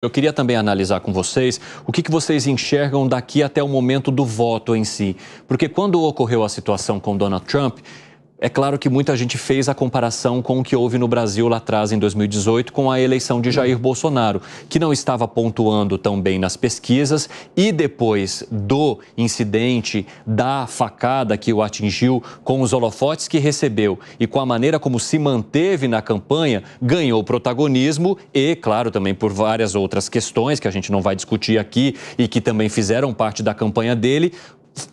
Eu queria também analisar com vocês o que vocês enxergam daqui até o momento do voto em si. Porque quando ocorreu a situação com Donald Trump, é claro que muita gente fez a comparação com o que houve no Brasil lá atrás, em 2018, com a eleição de Jair Bolsonaro, que não estava pontuando tão bem nas pesquisas e depois do incidente, da facada que o atingiu, com os holofotes que recebeu e com a maneira como se manteve na campanha, ganhou protagonismo e, claro, também por várias outras questões que a gente não vai discutir aqui e que também fizeram parte da campanha dele,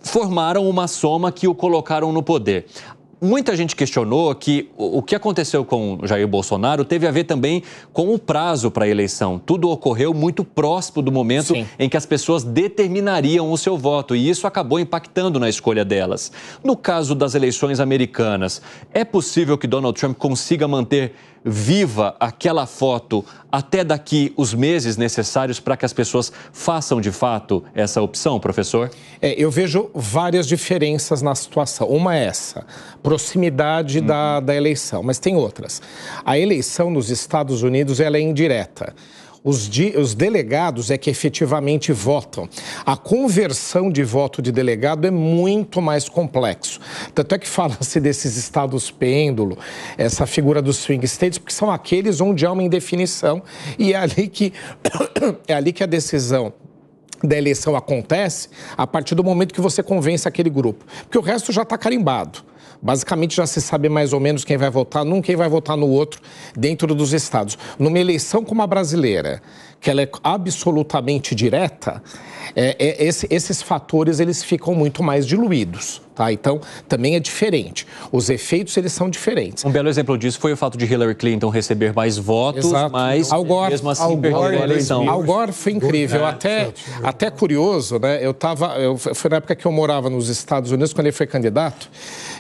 formaram uma soma que o colocaram no poder. Muita gente questionou que o que aconteceu com Jair Bolsonaro teve a ver também com o prazo para a eleição. Tudo ocorreu muito próximo do momento em que as pessoas determinariam o seu voto e isso acabou impactando na escolha delas. No caso das eleições americanas, é possível que Donald Trump consiga manter viva aquela foto até daqui os meses necessários para que as pessoas façam de fato essa opção, professor? Eu vejo várias diferenças na situação. Uma é essa, proximidade da eleição, mas tem outras. A eleição nos Estados Unidos ela é indireta. Os delegados é que efetivamente votam. A conversão de voto de delegado é muito mais complexo. Tanto é que fala-se desses estados pêndulo, essa figura dos swing states, porque são aqueles onde há uma indefinição e é ali que a decisão da eleição acontece a partir do momento que você convence aquele grupo. Porque o resto já está carimbado. Basicamente já se sabe mais ou menos quem vai votar num, quem vai votar no outro dentro dos estados. Numa eleição como a brasileira, que ela é absolutamente direta, esses fatores eles ficam muito mais diluídos, tá? Então, também é diferente. Os efeitos, eles são diferentes. Um belo exemplo disso foi o fato de Hillary Clinton receber mais votos, mas mesmo assim perdeu a eleição. Al Gore foi incrível, até curioso, né? Foi na época que eu morava nos Estados Unidos, quando ele foi candidato,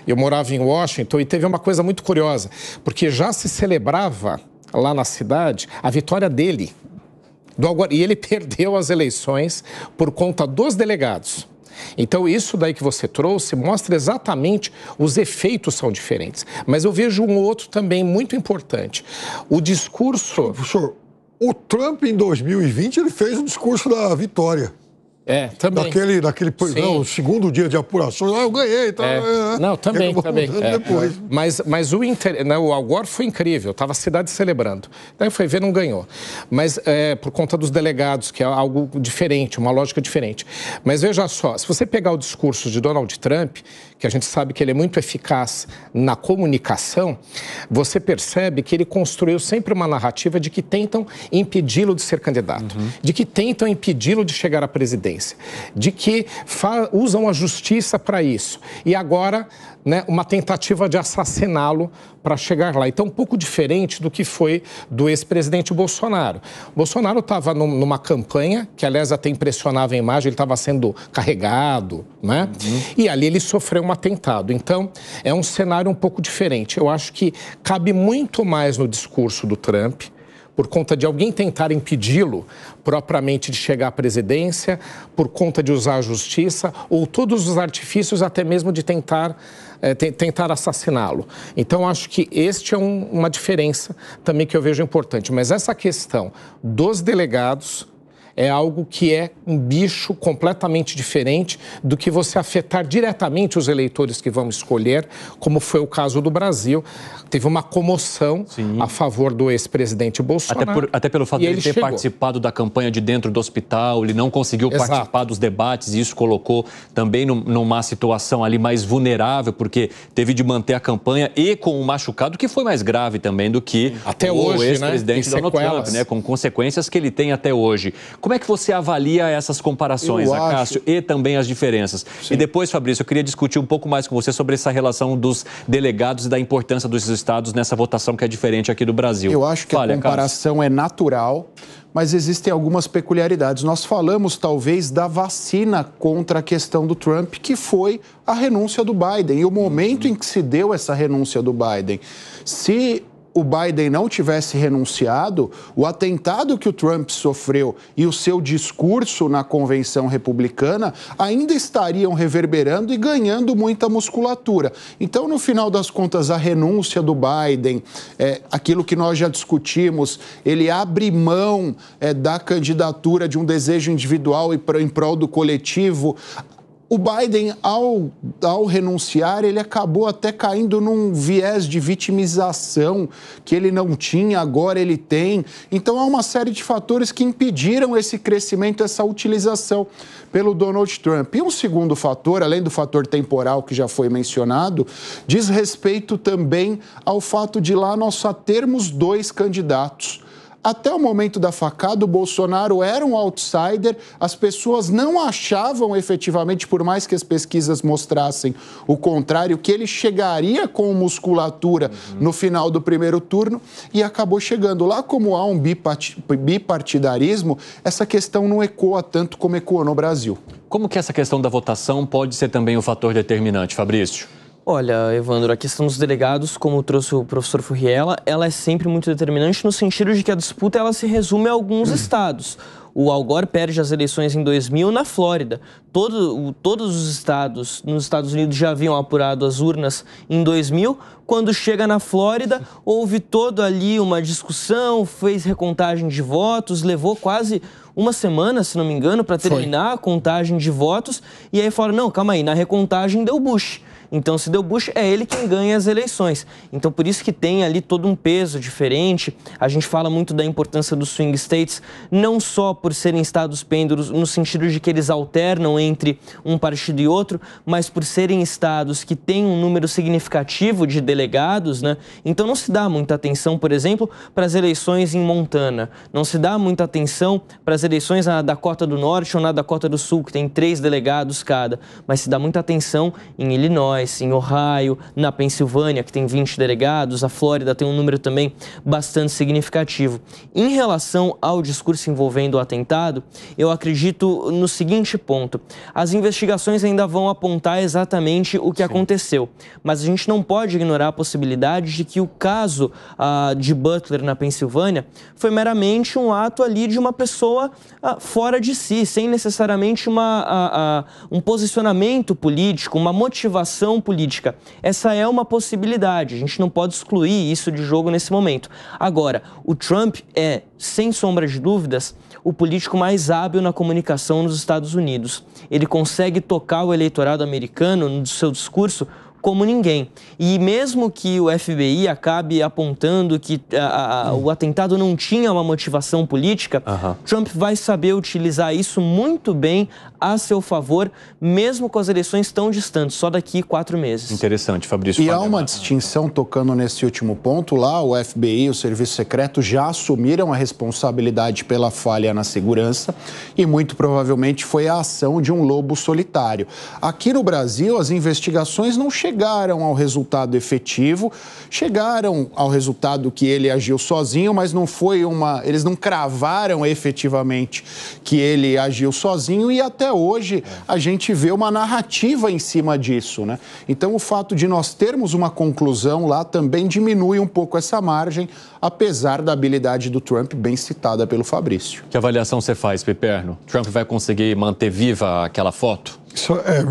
eu morava em Washington e teve uma coisa muito curiosa, porque já se celebrava lá na cidade a vitória dele. E ele perdeu as eleições por conta dos delegados. Então, isso daí que você trouxe mostra exatamente os efeitos são diferentes. Mas eu vejo um outro também muito importante. O discurso... Professor, o Trump em 2020 ele fez o discurso da vitória. Também. Naquele não, segundo dia de apuração, eu ganhei. Então, Não, também. Depois. Mas o Al Gore foi incrível, estava a cidade celebrando. Daí foi ver, não ganhou. Mas por conta dos delegados, que é algo diferente, uma lógica diferente. Mas veja só, se você pegar o discurso de Donald Trump, que a gente sabe que ele é muito eficaz na comunicação, você percebe que ele construiu sempre uma narrativa de que tentam impedi-lo de ser candidato, de que tentam impedi-lo de chegar à presidência, de que usam a justiça para isso. E agora, né, uma tentativa de assassiná-lo para chegar lá. Então, um pouco diferente do que foi do ex-presidente Bolsonaro. Bolsonaro estava numa campanha, que aliás até impressionava a imagem, ele estava sendo carregado, né? E ali ele sofreu um atentado. Então, é um cenário um pouco diferente. Eu acho que cabe muito mais no discurso do Trump, por conta de alguém tentar impedi-lo propriamente de chegar à presidência, por conta de usar a justiça, ou todos os artifícios até mesmo de tentar assassiná-lo. Então, acho que este é uma diferença também que eu vejo importante. Mas essa questão dos delegados é algo que é um bicho completamente diferente do que você afetar diretamente os eleitores que vão escolher, como foi o caso do Brasil. Teve uma comoção a favor do ex-presidente Bolsonaro. Até pelo fato de ele ter participado da campanha de dentro do hospital, ele não conseguiu participar dos debates e isso colocou também numa situação ali mais vulnerável, porque teve de manter a campanha e com um machucado que foi mais grave também do que até hoje, o ex-presidente Donald Trump, né? Com consequências que ele tem até hoje. Como é que você avalia essas comparações, Cássio, e também as diferenças? E depois, Fabrício, eu queria discutir um pouco mais com você sobre essa relação dos delegados e da importância dos estados nessa votação que é diferente aqui do Brasil. Eu acho que a comparação é natural, mas existem algumas peculiaridades. Nós falamos, talvez, da vacina contra a questão do Trump, que foi a renúncia do Biden, e o momento em que se deu essa renúncia do Biden. Se o Biden não tivesse renunciado, o atentado que o Trump sofreu e o seu discurso na convenção republicana ainda estariam reverberando e ganhando muita musculatura. Então, no final das contas, a renúncia do Biden, aquilo que nós já discutimos, ele abre mão da candidatura de um desejo individual e em prol do coletivo. O Biden, ao renunciar, ele acabou até caindo num viés de vitimização que ele não tinha, agora ele tem. Então, há uma série de fatores que impediram esse crescimento, essa utilização pelo Donald Trump. E um segundo fator, além do fator temporal que já foi mencionado, diz respeito também ao fato de lá nós só termos 2 candidatos. Até o momento da facada, o Bolsonaro era um outsider, as pessoas não achavam efetivamente, por mais que as pesquisas mostrassem o contrário, que ele chegaria com musculatura no final do primeiro turno e acabou chegando. Lá como há um bipartidarismo, essa questão não ecoa tanto como ecoou no Brasil. Como que essa questão da votação pode ser também um fator determinante, Fabrício? Olha, Evandro, a questão dos delegados, como trouxe o professor Furriela, ela é sempre muito determinante no sentido de que a disputa ela se resume a alguns estados. O Al Gore perde as eleições em 2000 na Flórida. Todos os estados nos Estados Unidos já haviam apurado as urnas em 2000. Quando chega na Flórida, houve toda ali uma discussão, fez recontagem de votos, levou quase uma semana, se não me engano, para terminar a contagem de votos. E aí falaram, não, calma aí, na recontagem deu Bush. Então, se deu Bush, é ele quem ganha as eleições. Então, por isso que tem ali todo um peso diferente. A gente fala muito da importância dos swing states, não só por serem estados pêndulos, no sentido de que eles alternam entre um partido e outro, mas por serem estados que têm um número significativo de delegados, né? Então, não se dá muita atenção, por exemplo, para as eleições em Montana. Não se dá muita atenção para as eleições na Dakota do Norte ou na Dakota do Sul, que tem 3 delegados cada. Mas se dá muita atenção em Illinois, em Ohio, na Pensilvânia, que tem 20 delegados, a Flórida tem um número também bastante significativo. Em relação ao discurso envolvendo o atentado, eu acredito no seguinte ponto. As investigações ainda vão apontar exatamente o que aconteceu, mas a gente não pode ignorar a possibilidade de que o caso de Butler, na Pensilvânia, foi meramente um ato ali de uma pessoa fora de si, sem necessariamente um posicionamento político, uma motivação política. Essa é uma possibilidade, a gente não pode excluir isso de jogo nesse momento. Agora, o Trump é, sem sombra de dúvidas, o político mais hábil na comunicação nos Estados Unidos. Ele consegue tocar o eleitorado americano no seu discurso como ninguém. E mesmo que o FBI acabe apontando que o atentado não tinha uma motivação política, Trump vai saber utilizar isso muito bem a seu favor, mesmo com as eleições tão distantes, só daqui 4 meses. Interessante, Fabrício. E há uma distinção, tocando nesse último ponto, lá o FBI, o Serviço Secreto, já assumiram a responsabilidade pela falha na segurança e muito provavelmente foi a ação de um lobo solitário. Aqui no Brasil, as investigações não chegaram ao resultado efetivo, chegaram ao resultado que ele agiu sozinho, mas não foi eles não cravaram efetivamente que ele agiu sozinho e até hoje a gente vê uma narrativa em cima disso, né? Então o fato de nós termos uma conclusão lá também diminui um pouco essa margem, apesar da habilidade do Trump bem citada pelo Fabrício. Que avaliação você faz, Piperno? Trump vai conseguir manter viva aquela foto?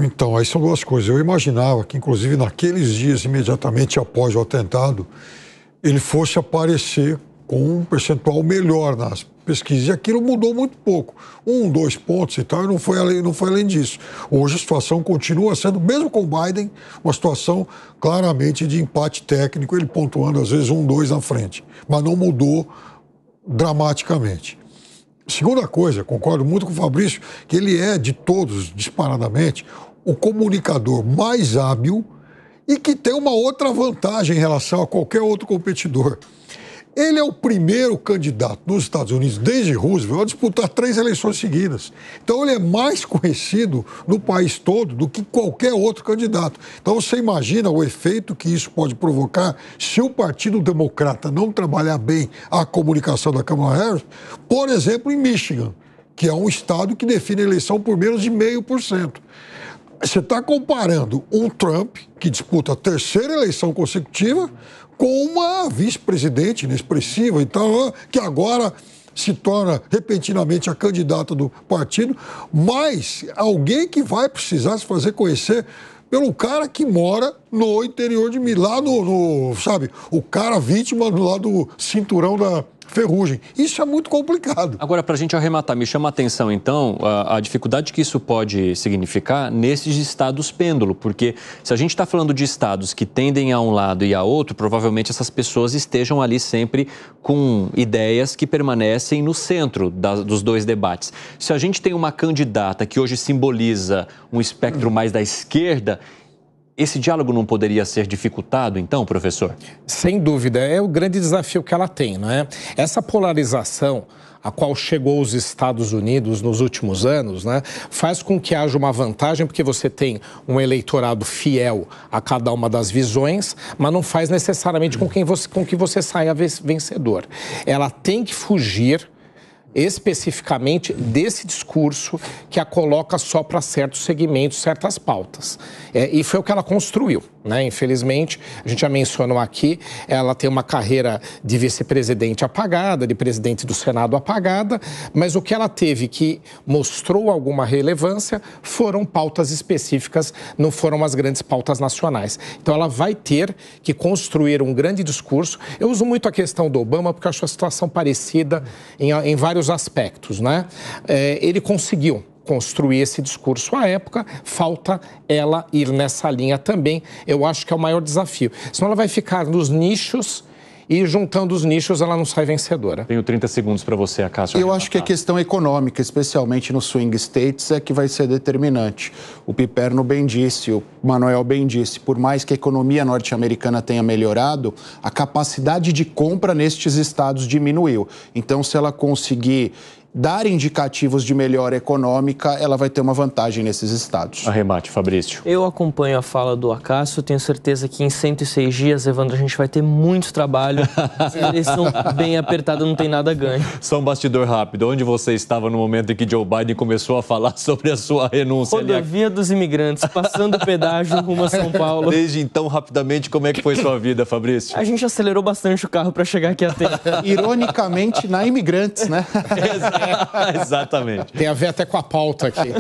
Então, aí são 2 coisas. Eu imaginava que, inclusive, naqueles dias imediatamente após o atentado, ele fosse aparecer com um percentual melhor nas pesquisas. E aquilo mudou muito pouco. 1, 2 pontos e tal, e não foi além disso. Hoje a situação continua sendo, mesmo com o Biden, uma situação claramente de empate técnico, ele pontuando às vezes 1, 2 na frente. Mas não mudou dramaticamente. Segunda coisa, concordo muito com o Fabrício, que ele é, de todos, disparadamente, o comunicador mais hábil e que tem uma outra vantagem em relação a qualquer outro competidor. Ele é o primeiro candidato nos Estados Unidos, desde Roosevelt, a disputar 3 eleições seguidas. Então, ele é mais conhecido no país todo do que qualquer outro candidato. Então, você imagina o efeito que isso pode provocar se o Partido Democrata não trabalhar bem a comunicação da Kamala Harris, por exemplo, em Michigan, que é um estado que define a eleição por menos de 0,5%. você está comparando um Trump, que disputa a terceira eleição consecutiva, com uma vice-presidente inexpressiva e tal, que agora se torna repentinamente a candidata do partido, mas alguém que vai precisar se fazer conhecer pelo cara que mora no interior de Milão, sabe, o cara vítima lá do cinturão da ferrugem. Isso é muito complicado. Agora, para a gente arrematar, me chama a atenção, então, a dificuldade que isso pode significar nesses estados pêndulo, porque se a gente está falando de estados que tendem a um lado e a outro, provavelmente essas pessoas estejam ali sempre com ideias que permanecem no centro dos dois debates. Se a gente tem uma candidata que hoje simboliza um espectro mais da esquerda, esse diálogo não poderia ser dificultado, então, professor? Sem dúvida, é o grande desafio que ela tem, não é? Essa polarização a qual chegou os Estados Unidos nos últimos anos, né, faz com que haja uma vantagem, porque você tem um eleitorado fiel a cada uma das visões, mas não faz necessariamente com que você saia vencedor. Ela tem que fugir especificamente desse discurso que a coloca só para certos segmentos, certas pautas. E foi o que ela construiu, né? Infelizmente, a gente já mencionou aqui, ela tem uma carreira de vice-presidente apagada, de presidente do Senado apagada, mas o que ela teve que mostrou alguma relevância foram pautas específicas, não foram as grandes pautas nacionais. Então, ela vai ter que construir um grande discurso. Eu uso muito a questão do Obama porque eu acho a situação parecida em vários aspectos, né? Ele conseguiu construir esse discurso à época, falta ela ir nessa linha também. Eu acho que é o maior desafio. Senão ela vai ficar nos nichos e juntando os nichos ela não sai vencedora. Tenho 30 segundos para você, Acácio. Eu acho que a questão econômica, especialmente nos swing states, é que vai ser determinante. O Piperno bem disse, o Manuel bem disse, por mais que a economia norte-americana tenha melhorado, a capacidade de compra nestes estados diminuiu. Então, se ela conseguir dar indicativos de melhora econômica, ela vai ter uma vantagem nesses estados. Arremate, Fabrício. Eu acompanho a fala do Acácio, tenho certeza que em 106 dias, Evandro, a gente vai ter muito trabalho. Se a eleição bem apertada, não tem nada a ganho. Só um bastidor rápido. Onde você estava no momento em que Joe Biden começou a falar sobre a sua renúncia? Rodovia dos Imigrantes, passando o pedágio rumo a São Paulo. Desde então, rapidamente, como é que foi sua vida, Fabrício? A gente acelerou bastante o carro para chegar aqui a tempo. Ironicamente, na Imigrantes, né? Exatamente. Tem a ver até com a pauta aqui.